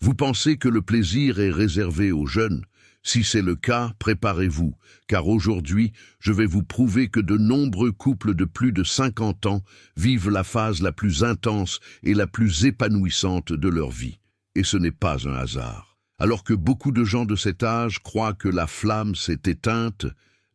Vous pensez que le plaisir est réservé aux jeunes? Si c'est le cas, préparez-vous, car aujourd'hui, je vais vous prouver que de nombreux couples de plus de 50 ans vivent la phase la plus intense et la plus épanouissante de leur vie. Et ce n'est pas un hasard. Alors que beaucoup de gens de cet âge croient que la flamme s'est éteinte,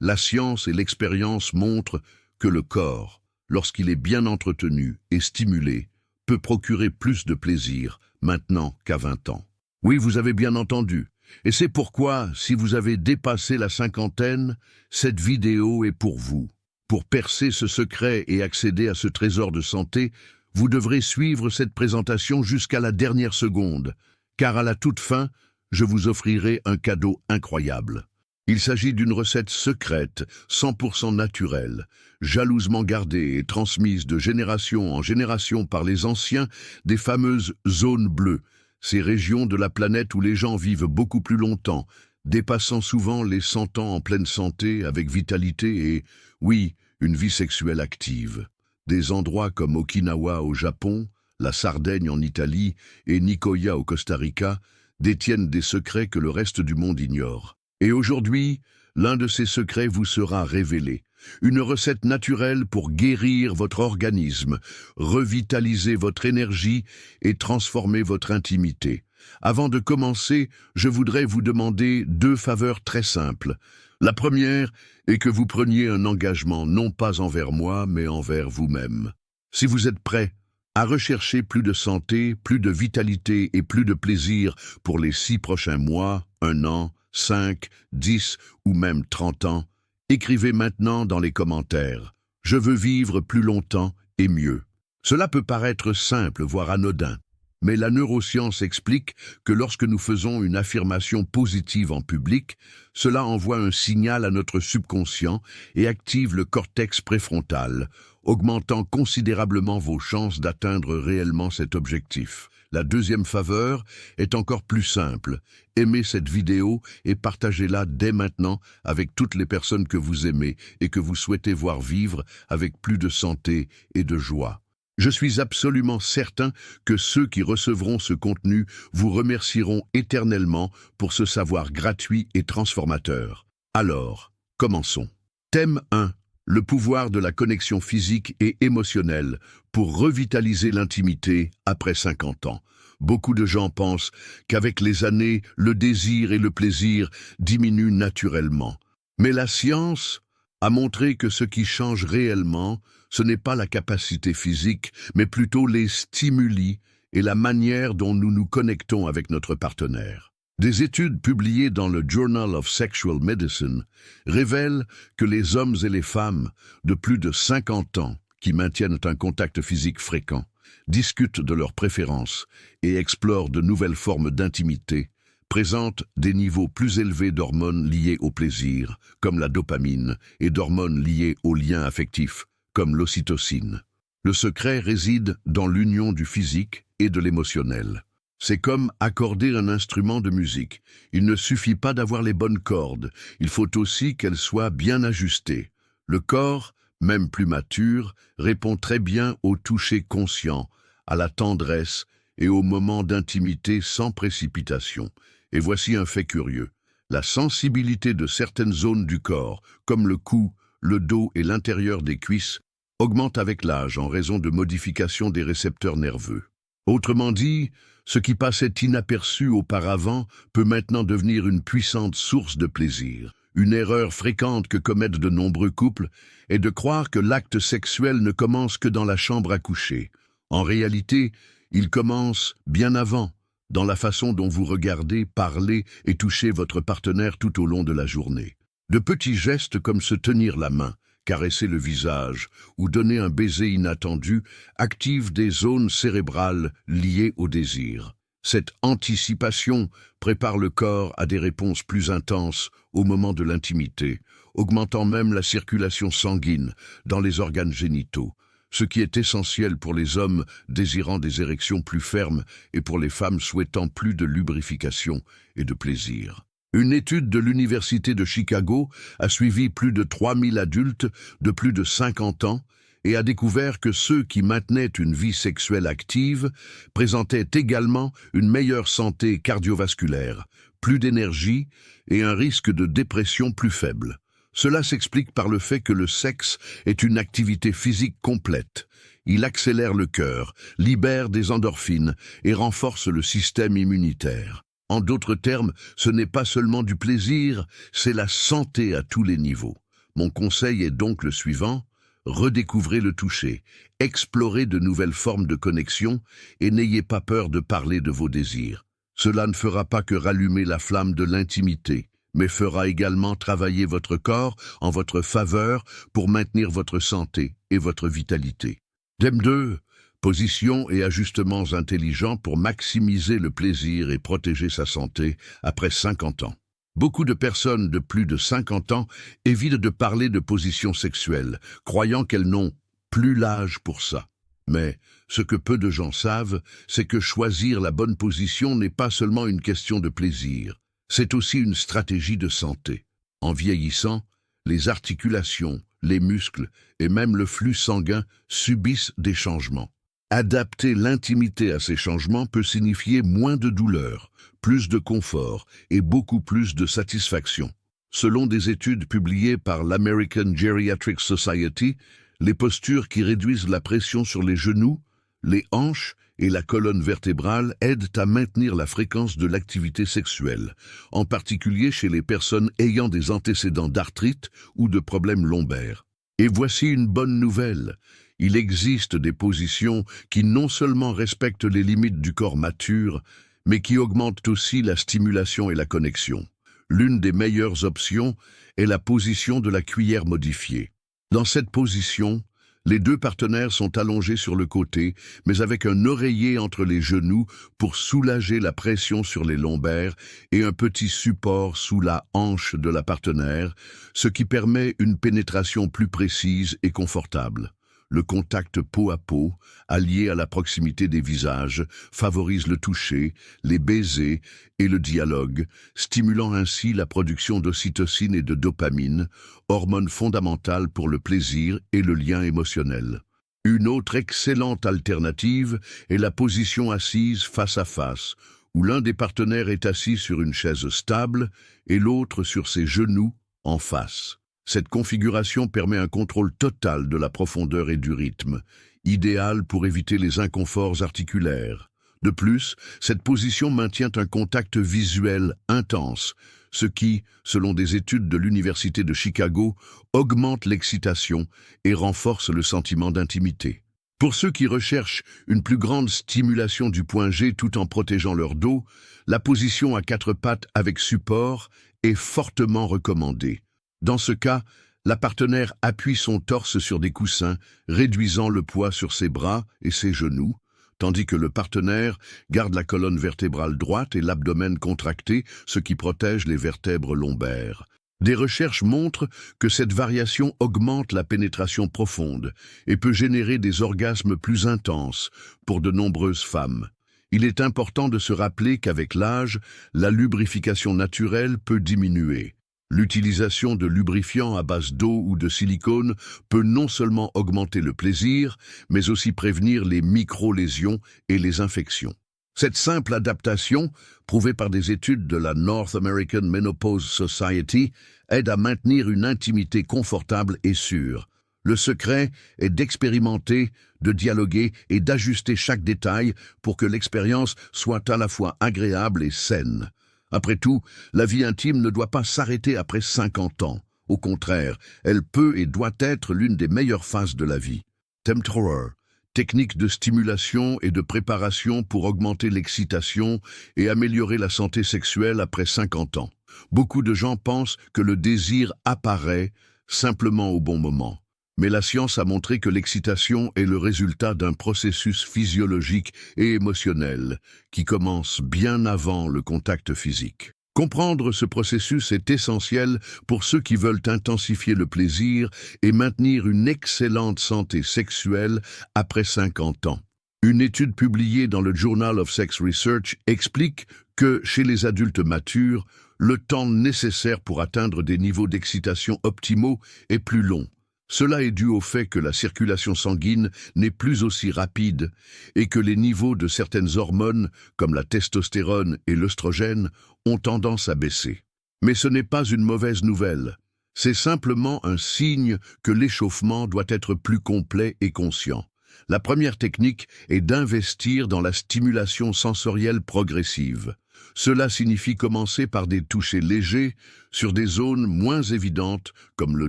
la science et l'expérience montrent que le corps, lorsqu'il est bien entretenu et stimulé, peut procurer plus de plaisir maintenant qu'à 20 ans. Oui, vous avez bien entendu. Et c'est pourquoi, si vous avez dépassé la cinquantaine, cette vidéo est pour vous. Pour percer ce secret et accéder à ce trésor de santé, vous devrez suivre cette présentation jusqu'à la dernière seconde, car à la toute fin, je vous offrirai un cadeau incroyable. Il s'agit d'une recette secrète, 100% naturelle, jalousement gardée et transmise de génération en génération par les anciens des fameuses zones bleues, ces régions de la planète où les gens vivent beaucoup plus longtemps, dépassant souvent les 100 ans en pleine santé, avec vitalité et, oui, une vie sexuelle active. Des endroits comme Okinawa au Japon, la Sardaigne en Italie et Nicoya au Costa Rica détiennent des secrets que le reste du monde ignore. Et aujourd'hui, l'un de ces secrets vous sera révélé. Une recette naturelle pour guérir votre organisme, revitaliser votre énergie et transformer votre intimité. Avant de commencer, je voudrais vous demander 2 faveurs très simples. La première est que vous preniez un engagement non pas envers moi, mais envers vous-même. Si vous êtes prêt à rechercher plus de santé, plus de vitalité et plus de plaisir pour les 6 prochains mois, 1 an, 5, 10 ou même 30 ans, écrivez maintenant dans les commentaires « Je veux vivre plus longtemps et mieux ». Cela peut paraître simple, voire anodin, mais la neuroscience explique que lorsque nous faisons une affirmation positive en public, cela envoie un signal à notre subconscient et active le cortex préfrontal, augmentant considérablement vos chances d'atteindre réellement cet objectif. La deuxième faveur est encore plus simple. Aimez cette vidéo et partagez-la dès maintenant avec toutes les personnes que vous aimez et que vous souhaitez voir vivre avec plus de santé et de joie. Je suis absolument certain que ceux qui recevront ce contenu vous remercieront éternellement pour ce savoir gratuit et transformateur. Alors, commençons. Thème 1. Le pouvoir de la connexion physique et émotionnelle pour revitaliser l'intimité après 50 ans. Beaucoup de gens pensent qu'avec les années, le désir et le plaisir diminuent naturellement. Mais la science a montré que ce qui change réellement, ce n'est pas la capacité physique, mais plutôt les stimuli et la manière dont nous nous connectons avec notre partenaire. Des études publiées dans le Journal of Sexual Medicine révèlent que les hommes et les femmes de plus de 50 ans qui maintiennent un contact physique fréquent, discutent de leurs préférences et explorent de nouvelles formes d'intimité, présentent des niveaux plus élevés d'hormones liées au plaisir, comme la dopamine, et d'hormones liées aux liens affectifs, comme l'ocytocine. Le secret réside dans l'union du physique et de l'émotionnel. C'est comme accorder un instrument de musique. Il ne suffit pas d'avoir les bonnes cordes, il faut aussi qu'elles soient bien ajustées. Le corps, même plus mature, répond très bien au toucher conscient, à la tendresse et au moment d'intimité sans précipitation. Et voici un fait curieux. La sensibilité de certaines zones du corps, comme le cou, le dos et l'intérieur des cuisses, augmente avec l'âge en raison de modifications des récepteurs nerveux. Autrement dit, ce qui passait inaperçu auparavant peut maintenant devenir une puissante source de plaisir. Une erreur fréquente que commettent de nombreux couples est de croire que l'acte sexuel ne commence que dans la chambre à coucher. En réalité, il commence bien avant, dans la façon dont vous regardez, parlez et touchez votre partenaire tout au long de la journée. De petits gestes comme se tenir la main, caresser le visage ou donner un baiser inattendu activent des zones cérébrales liées au désir. Cette anticipation prépare le corps à des réponses plus intenses au moment de l'intimité, augmentant même la circulation sanguine dans les organes génitaux, ce qui est essentiel pour les hommes désirant des érections plus fermes et pour les femmes souhaitant plus de lubrification et de plaisir. Une étude de l'Université de Chicago a suivi plus de 3000 adultes de plus de 50 ans et a découvert que ceux qui maintenaient une vie sexuelle active présentaient également une meilleure santé cardiovasculaire, plus d'énergie et un risque de dépression plus faible. Cela s'explique par le fait que le sexe est une activité physique complète. Il accélère le cœur, libère des endorphines et renforce le système immunitaire. En d'autres termes, ce n'est pas seulement du plaisir, c'est la santé à tous les niveaux. Mon conseil est donc le suivant: redécouvrez le toucher, explorez de nouvelles formes de connexion et n'ayez pas peur de parler de vos désirs. Cela ne fera pas que rallumer la flamme de l'intimité, mais fera également travailler votre corps en votre faveur pour maintenir votre santé et votre vitalité. Thème 2. Position et ajustements intelligents pour maximiser le plaisir et protéger sa santé après 50 ans. Beaucoup de personnes de plus de 50 ans évitent de parler de position sexuelle, croyant qu'elles n'ont plus l'âge pour ça. Mais ce que peu de gens savent, c'est que choisir la bonne position n'est pas seulement une question de plaisir, c'est aussi une stratégie de santé. En vieillissant, les articulations, les muscles et même le flux sanguin subissent des changements. Adapter l'intimité à ces changements peut signifier moins de douleur, plus de confort et beaucoup plus de satisfaction. Selon des études publiées par l'American Geriatric Society, les postures qui réduisent la pression sur les genoux, les hanches et la colonne vertébrale aident à maintenir la fréquence de l'activité sexuelle, en particulier chez les personnes ayant des antécédents d'arthrite ou de problèmes lombaires. Et voici une bonne nouvelle. Il existe des positions qui non seulement respectent les limites du corps mature, mais qui augmentent aussi la stimulation et la connexion. L'une des meilleures options est la position de la cuillère modifiée. Dans cette position, les deux partenaires sont allongés sur le côté, mais avec un oreiller entre les genoux pour soulager la pression sur les lombaires et un petit support sous la hanche de la partenaire, ce qui permet une pénétration plus précise et confortable. Le contact peau à peau, allié à la proximité des visages, favorise le toucher, les baisers et le dialogue, stimulant ainsi la production d'ocytocine et de dopamine, hormones fondamentales pour le plaisir et le lien émotionnel. Une autre excellente alternative est la position assise face à face, où l'un des partenaires est assis sur une chaise stable et l'autre sur ses genoux en face. Cette configuration permet un contrôle total de la profondeur et du rythme, idéal pour éviter les inconforts articulaires. De plus, cette position maintient un contact visuel intense, ce qui, selon des études de l'Université de Chicago, augmente l'excitation et renforce le sentiment d'intimité. Pour ceux qui recherchent une plus grande stimulation du point G tout en protégeant leur dos, la position à quatre pattes avec support est fortement recommandée. Dans ce cas, la partenaire appuie son torse sur des coussins, réduisant le poids sur ses bras et ses genoux, tandis que le partenaire garde la colonne vertébrale droite et l'abdomen contracté, ce qui protège les vertèbres lombaires. Des recherches montrent que cette variation augmente la pénétration profonde et peut générer des orgasmes plus intenses pour de nombreuses femmes. Il est important de se rappeler qu'avec l'âge, la lubrification naturelle peut diminuer. L'utilisation de lubrifiants à base d'eau ou de silicone peut non seulement augmenter le plaisir, mais aussi prévenir les micro-lésions et les infections. Cette simple adaptation, prouvée par des études de la North American Menopause Society, aide à maintenir une intimité confortable et sûre. Le secret est d'expérimenter, de dialoguer et d'ajuster chaque détail pour que l'expérience soit à la fois agréable et saine. Après tout, la vie intime ne doit pas s'arrêter après 50 ans. Au contraire, elle peut et doit être l'une des meilleures phases de la vie. Thème 3. Techniques de stimulation et de préparation pour augmenter l'excitation et améliorer la santé sexuelle après 50 ans. Beaucoup de gens pensent que le désir apparaît simplement au bon moment. Mais la science a montré que l'excitation est le résultat d'un processus physiologique et émotionnel qui commence bien avant le contact physique. Comprendre ce processus est essentiel pour ceux qui veulent intensifier le plaisir et maintenir une excellente santé sexuelle après 50 ans. Une étude publiée dans le Journal of Sex Research explique que, chez les adultes matures, le temps nécessaire pour atteindre des niveaux d'excitation optimaux est plus long. Cela est dû au fait que la circulation sanguine n'est plus aussi rapide et que les niveaux de certaines hormones, comme la testostérone et l'œstrogène, ont tendance à baisser. Mais ce n'est pas une mauvaise nouvelle. C'est simplement un signe que l'échauffement doit être plus complet et conscient. La première technique est d'investir dans la stimulation sensorielle progressive. Cela signifie commencer par des touchés légers sur des zones moins évidentes comme le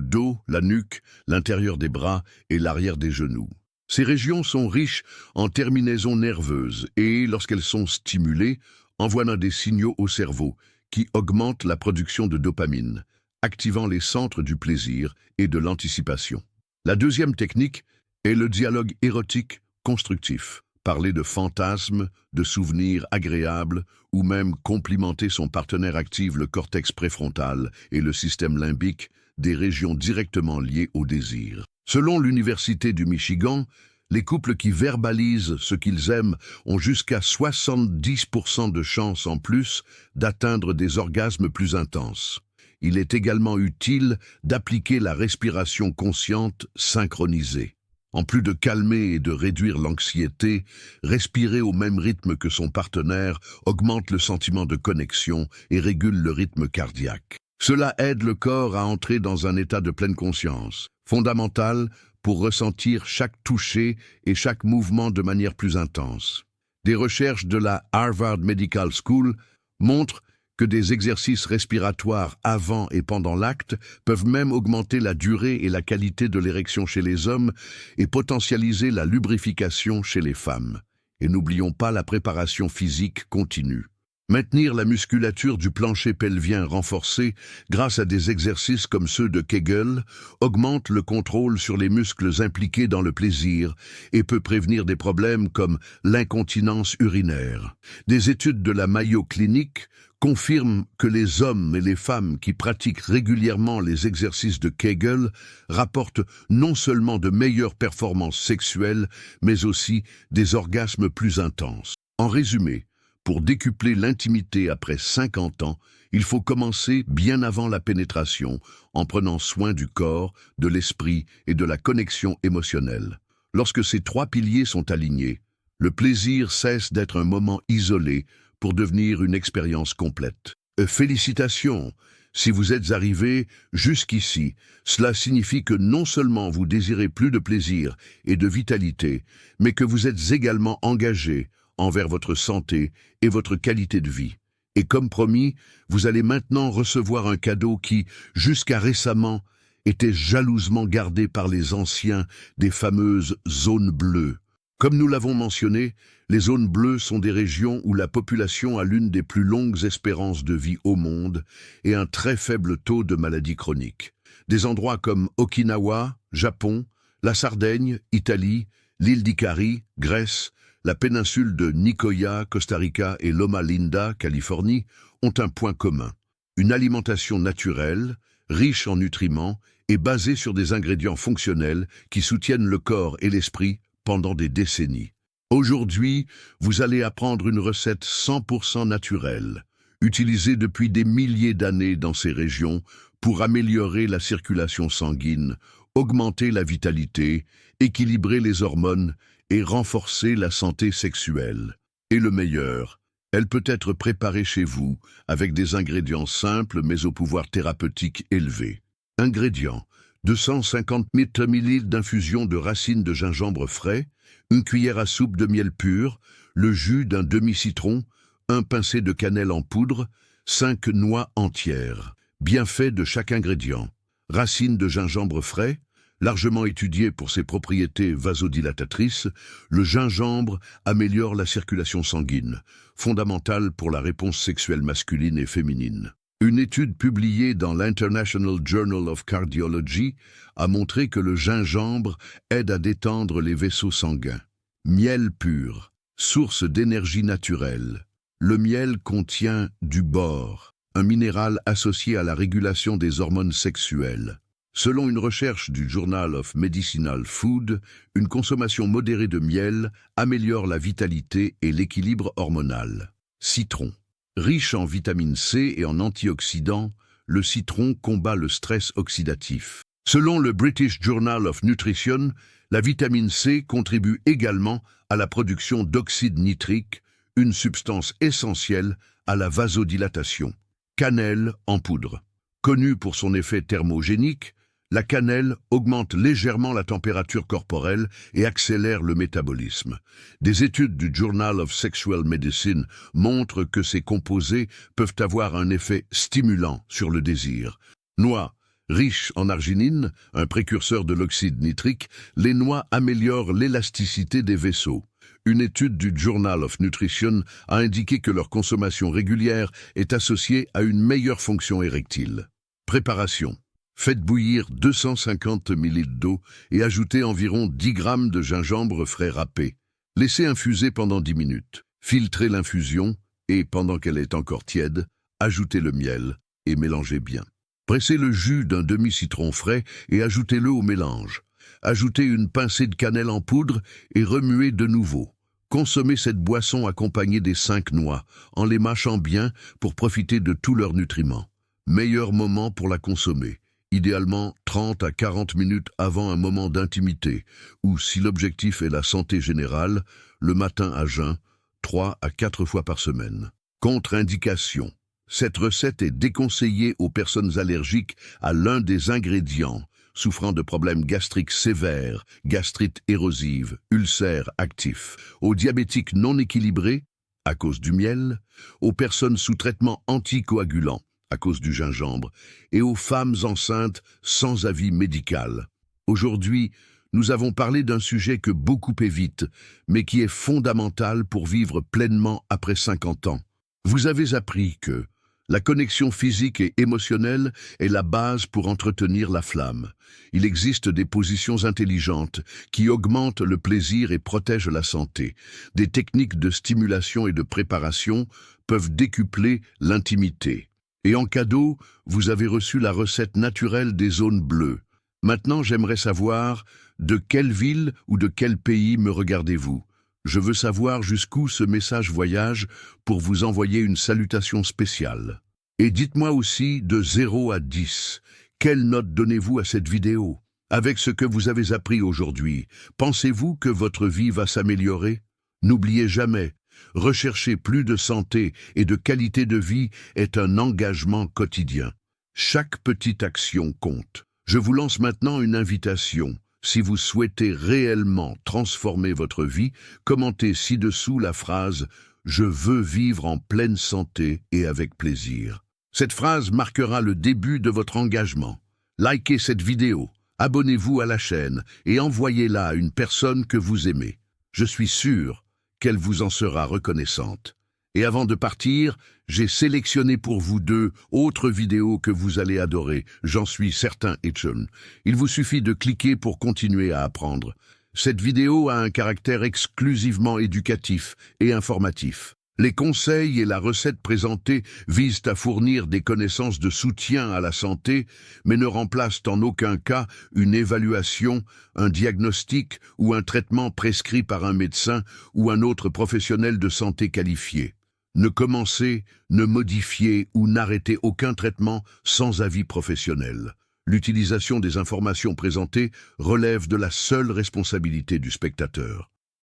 dos, la nuque, l'intérieur des bras et l'arrière des genoux. Ces régions sont riches en terminaisons nerveuses et, lorsqu'elles sont stimulées, envoient des signaux au cerveau qui augmentent la production de dopamine, activant les centres du plaisir et de l'anticipation. La deuxième technique est le dialogue érotique constructif. Parler de fantasmes, de souvenirs agréables ou même complimenter son partenaire active le cortex préfrontal et le système limbique, des régions directement liées au désir. Selon l'Université du Michigan, les couples qui verbalisent ce qu'ils aiment ont jusqu'à 70% de chances en plus d'atteindre des orgasmes plus intenses. Il est également utile d'appliquer la respiration consciente synchronisée. En plus de calmer et de réduire l'anxiété, respirer au même rythme que son partenaire augmente le sentiment de connexion et régule le rythme cardiaque. Cela aide le corps à entrer dans un état de pleine conscience, fondamental pour ressentir chaque toucher et chaque mouvement de manière plus intense. Des recherches de la Harvard Medical School montrent que des exercices respiratoires avant et pendant l'acte peuvent même augmenter la durée et la qualité de l'érection chez les hommes et potentialiser la lubrification chez les femmes. Et n'oublions pas la préparation physique continue. Maintenir la musculature du plancher pelvien renforcée grâce à des exercices comme ceux de Kegel augmente le contrôle sur les muscles impliqués dans le plaisir et peut prévenir des problèmes comme l'incontinence urinaire. Des études de la Mayo Clinic confirment que les hommes et les femmes qui pratiquent régulièrement les exercices de Kegel rapportent non seulement de meilleures performances sexuelles, mais aussi des orgasmes plus intenses. En résumé, pour décupler l'intimité après 50 ans, il faut commencer bien avant la pénétration, en prenant soin du corps, de l'esprit et de la connexion émotionnelle. Lorsque ces trois piliers sont alignés, le plaisir cesse d'être un moment isolé pour devenir une expérience complète. Félicitations! Si vous êtes arrivé jusqu'ici, cela signifie que non seulement vous désirez plus de plaisir et de vitalité, mais que vous êtes également engagé envers votre santé et votre qualité de vie. Et comme promis, vous allez maintenant recevoir un cadeau qui, jusqu'à récemment, était jalousement gardé par les anciens des fameuses zones bleues. Comme nous l'avons mentionné, les zones bleues sont des régions où la population a l'une des plus longues espérances de vie au monde et un très faible taux de maladies chroniques. Des endroits comme Okinawa, Japon, la Sardaigne, Italie, l'île d'Icari, Grèce, la péninsule de Nicoya, Costa Rica et Loma Linda, Californie, ont un point commun. Une alimentation naturelle, riche en nutriments et basée sur des ingrédients fonctionnels qui soutiennent le corps et l'esprit pendant des décennies. Aujourd'hui, vous allez apprendre une recette 100% naturelle, utilisée depuis des milliers d'années dans ces régions pour améliorer la circulation sanguine, augmenter la vitalité, équilibrer les hormones et renforcer la santé sexuelle. Et le meilleur, elle peut être préparée chez vous avec des ingrédients simples mais au pouvoir thérapeutique élevé. Ingrédients: 250 ml d'infusion de racines de gingembre frais, une cuillère à soupe de miel pur, le jus d'un demi-citron, un pincé de cannelle en poudre, 5 noix entières. Bienfaits de chaque ingrédient: racines de gingembre frais, largement étudié pour ses propriétés vasodilatatrices, le gingembre améliore la circulation sanguine, fondamentale pour la réponse sexuelle masculine et féminine. Une étude publiée dans l'International Journal of Cardiology a montré que le gingembre aide à détendre les vaisseaux sanguins. Miel pur, source d'énergie naturelle. Le miel contient du bore, un minéral associé à la régulation des hormones sexuelles. Selon une recherche du Journal of Medicinal Food, une consommation modérée de miel améliore la vitalité et l'équilibre hormonal. Citron. Riche en vitamine C et en antioxydants, le citron combat le stress oxydatif. Selon le British Journal of Nutrition, la vitamine C contribue également à la production d'oxyde nitrique, une substance essentielle à la vasodilatation. Cannelle en poudre. Connue pour son effet thermogénique, la cannelle augmente légèrement la température corporelle et accélère le métabolisme. Des études du Journal of Sexual Medicine montrent que ces composés peuvent avoir un effet stimulant sur le désir. Noix. Riches en arginine, un précurseur de l'oxyde nitrique, les noix améliorent l'élasticité des vaisseaux. Une étude du Journal of Nutrition a indiqué que leur consommation régulière est associée à une meilleure fonction érectile. Préparation. Faites bouillir 250 ml d'eau et ajoutez environ 10 g de gingembre frais râpé. Laissez infuser pendant 10 minutes. Filtrez l'infusion et, pendant qu'elle est encore tiède, ajoutez le miel et mélangez bien. Pressez le jus d'un demi-citron frais et ajoutez-le au mélange. Ajoutez une pincée de cannelle en poudre et remuez de nouveau. Consommez cette boisson accompagnée des 5 noix, en les mâchant bien pour profiter de tous leurs nutriments. Meilleur moment pour la consommer, idéalement 30 à 40 minutes avant un moment d'intimité, ou si l'objectif est la santé générale, le matin à jeun, 3 à 4 fois par semaine. Contre-indication. Cette recette est déconseillée aux personnes allergiques à l'un des ingrédients, souffrant de problèmes gastriques sévères, gastrite érosive, ulcères actifs, aux diabétiques non équilibrés, à cause du miel, aux personnes sous traitement anticoagulant, à cause du gingembre, et aux femmes enceintes sans avis médical. Aujourd'hui, nous avons parlé d'un sujet que beaucoup évitent, mais qui est fondamental pour vivre pleinement après 50 ans. Vous avez appris que la connexion physique et émotionnelle est la base pour entretenir la flamme. Il existe des positions intelligentes qui augmentent le plaisir et protègent la santé. Des techniques de stimulation et de préparation peuvent décupler l'intimité. Et en cadeau, vous avez reçu la recette naturelle des zones bleues. Maintenant, j'aimerais savoir de quelle ville ou de quel pays me regardez-vous. Je veux savoir jusqu'où ce message voyage pour vous envoyer une salutation spéciale. Et dites-moi aussi de 0 à 10, quelle note donnez-vous à cette vidéo? Avec ce que vous avez appris aujourd'hui, pensez-vous que votre vie va s'améliorer? N'oubliez jamais, rechercher plus de santé et de qualité de vie est un engagement quotidien. Chaque petite action compte. Je vous lance maintenant une invitation. Si vous souhaitez réellement transformer votre vie, commentez ci-dessous la phrase « Je veux vivre en pleine santé et avec plaisir ». Cette phrase marquera le début de votre engagement. Likez cette vidéo, abonnez-vous à la chaîne et envoyez-la à une personne que vous aimez. Je suis sûr qu'elle vous en sera reconnaissante. Et avant de partir, j'ai sélectionné pour vous 2 autres vidéos que vous allez adorer, j'en suis certain, Etchon. Il vous suffit de cliquer pour continuer à apprendre. Cette vidéo a un caractère exclusivement éducatif et informatif. Les conseils et la recette présentée visent à fournir des connaissances de soutien à la santé, mais ne remplacent en aucun cas une évaluation, un diagnostic ou un traitement prescrit par un médecin ou un autre professionnel de santé qualifié. Ne commencez, ne modifiez ou n'arrêtez aucun traitement sans avis professionnel. L'utilisation des informations présentées relève de la seule responsabilité du spectateur.